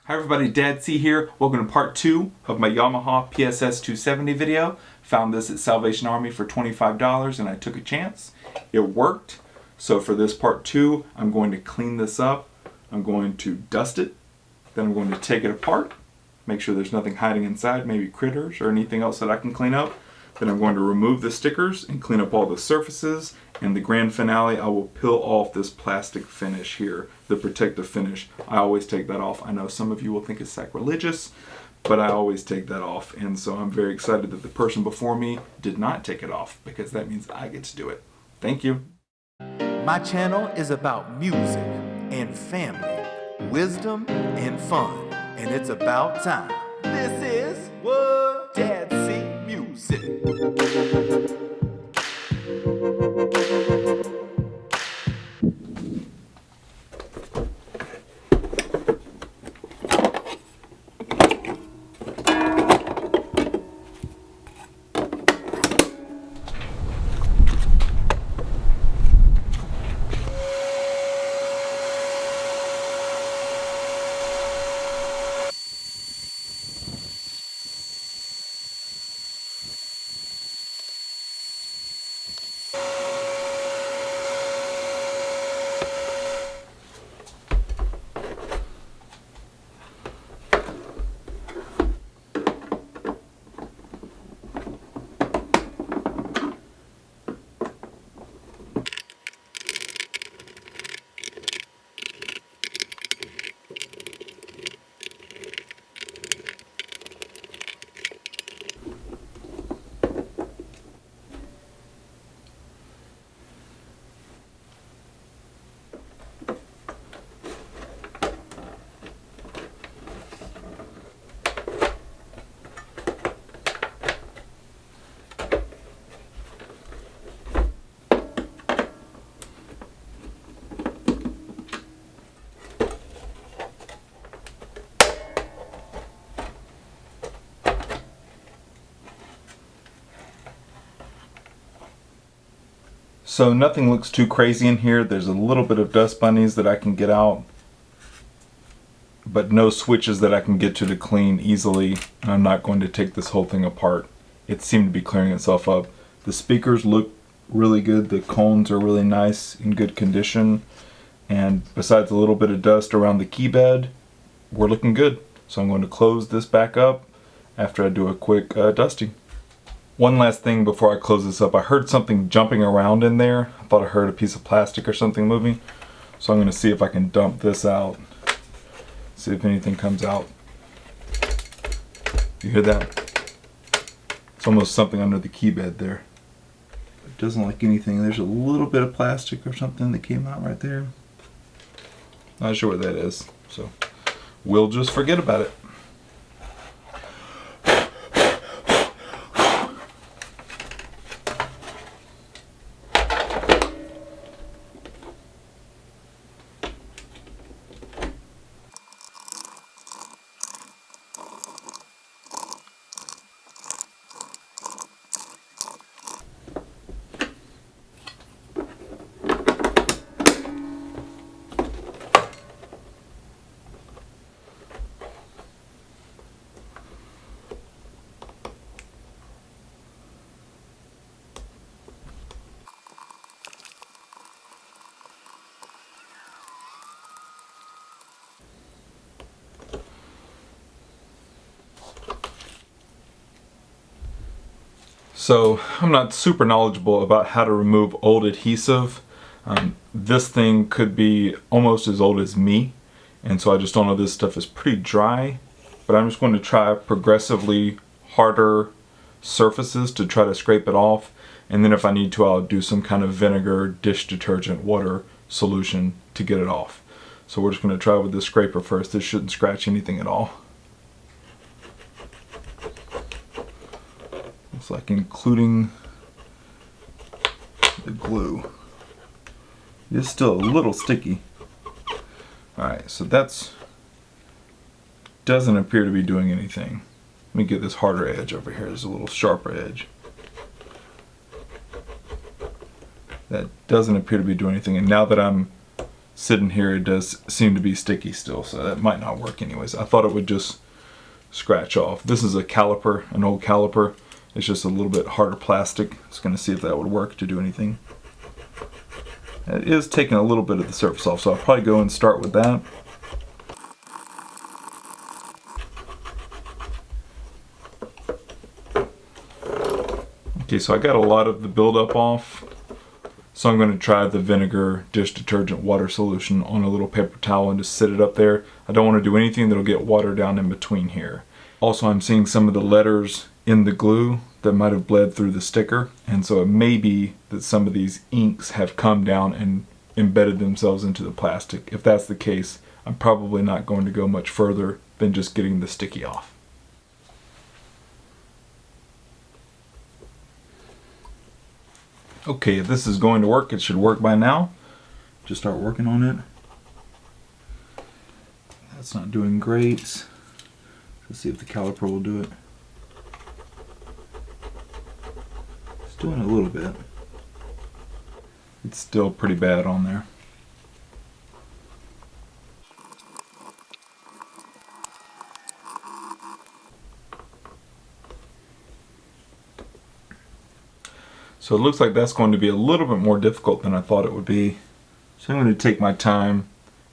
Hi everybody, Dad C here. Welcome to part 2 of my Yamaha PSS-270 video. Found this at Salvation Army for $25 and I took a chance. It worked. So for this part 2, I'm going to clean this up. I'm going to dust it. Then I'm going to take it apart. Make sure there's nothing hiding inside, maybe critters or anything else that I can clean up. Then I'm going to remove the stickers and clean up all the surfaces. And the grand finale, I will peel off this plastic finish here, the protective finish. I always take that off. I know some of you will think it's sacrilegious, but I always take that off. And so I'm very excited that the person before me did not take it off, because that means I get to do it. Thank you. My channel is about music and family, wisdom and fun, and it's about time. This is What Dad See Music. So nothing looks too crazy in here. There's a little bit of dust bunnies that I can get out, but no switches that I can get to clean easily. And I'm not going to take this whole thing apart. It seemed to be clearing itself up. The speakers look really good. The cones are really nice, in good condition. And besides a little bit of dust around the key bed, we're looking good. So I'm going to close this back up after I do a quick dusting. One last thing before I close this up. I heard something jumping around in there. I thought I heard a piece of plastic or something moving. So I'm going to see if I can dump this out. See if anything comes out. You hear that? It's almost something under the key bed there. It doesn't like anything. There's a little bit of plastic or something that came out right there. Not sure what that is. So we'll just forget about it. So I'm not super knowledgeable about how to remove old adhesive. This thing could be almost as old as me, and so I just don't know. This stuff is pretty dry, but I'm just going to try progressively harder surfaces to try to scrape it off, and then if I need to, I'll do some kind of vinegar, dish detergent, water solution to get it off. So we're just going to try with this scraper first. This shouldn't scratch anything at all. It's like including the glue. It's still a little sticky. Alright, so that's doesn't appear to be doing anything. Let me get this harder edge over here. There's a little sharper edge. That doesn't appear to be doing anything. And now that I'm sitting here, it does seem to be sticky still, so that might not work anyways. I thought it would just scratch off. This is a caliper, an old caliper. It's just a little bit harder plastic. Just going to see if that would work to do anything. It is taking a little bit of the surface off, so I'll probably go and start with that. Okay, so I got a lot of the buildup off. So I'm going to try the vinegar dish detergent water solution on a little paper towel and just sit it up there. I don't want to do anything that'll get water down in between here. Also, I'm seeing some of the letters in the glue that might have bled through the sticker, and so it may be that some of these inks have come down and embedded themselves into the plastic. If that's the case, I'm probably not going to go much further than just getting the sticky off. Okay, if this is going to work, it should work by now. Just start working on it. That's not doing great. Let's see if the caliper will do it. It's doing a little bit. It's still pretty bad on there. So it looks like that's going to be a little bit more difficult than I thought it would be. So I'm going to take my time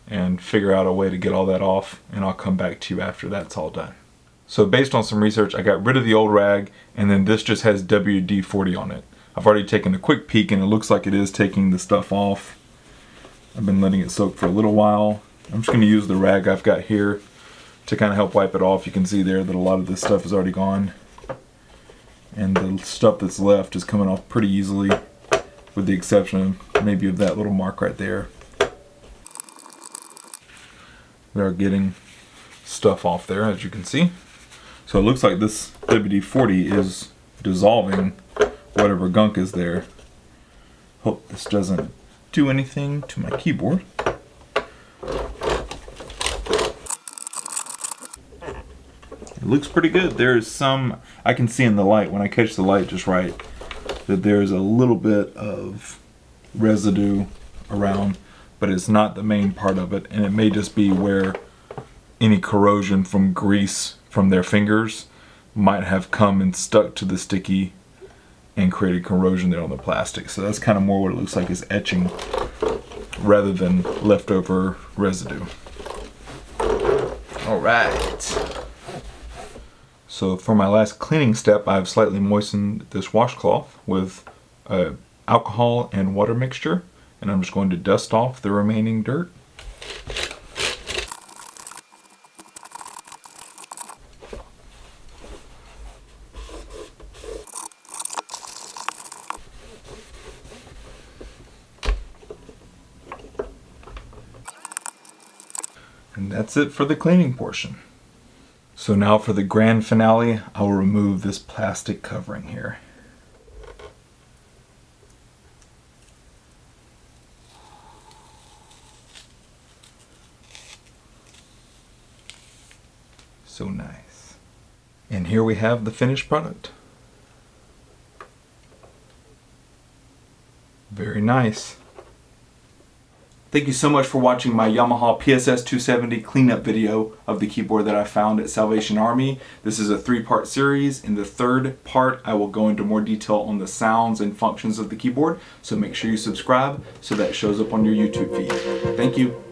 and figure out a way to get all that off, and I'll come back to you after that's all done. So based on some research, I got rid of the old rag, and then this just has WD-40 on it. I've already taken a quick peek, and it looks like it is taking the stuff off. I've been letting it soak for a little while. I'm just going to use the rag I've got here to kind of help wipe it off. You can see there that a lot of this stuff is already gone. And the stuff that's left is coming off pretty easily, with the exception maybe of that little mark right there. We are getting stuff off there, as you can see. So it looks like this WD-40 is dissolving whatever gunk is there. Hope this doesn't do anything to my keyboard. It looks pretty good. There is some, I can see in the light, when I catch the light just right, that there's a little bit of residue around, but it's not the main part of it, and it may just be where any corrosion from grease from their fingers might have come and stuck to the sticky and created corrosion there on the plastic. So that's kind of more what it looks like, is etching rather than leftover residue. All right. So for my last cleaning step, I've slightly moistened this washcloth with alcohol and water mixture, and I'm just going to dust off the remaining dirt. And that's it for the cleaning portion. So now for the grand finale, I will remove this plastic covering here. So nice. And here we have the finished product. Very nice. Thank you so much for watching my Yamaha PSS-270 cleanup video of the keyboard that I found at Salvation Army. This is a 3-part series. In the 3rd part, I will go into more detail on the sounds and functions of the keyboard, so make sure you subscribe so that shows up on your YouTube feed. Thank you.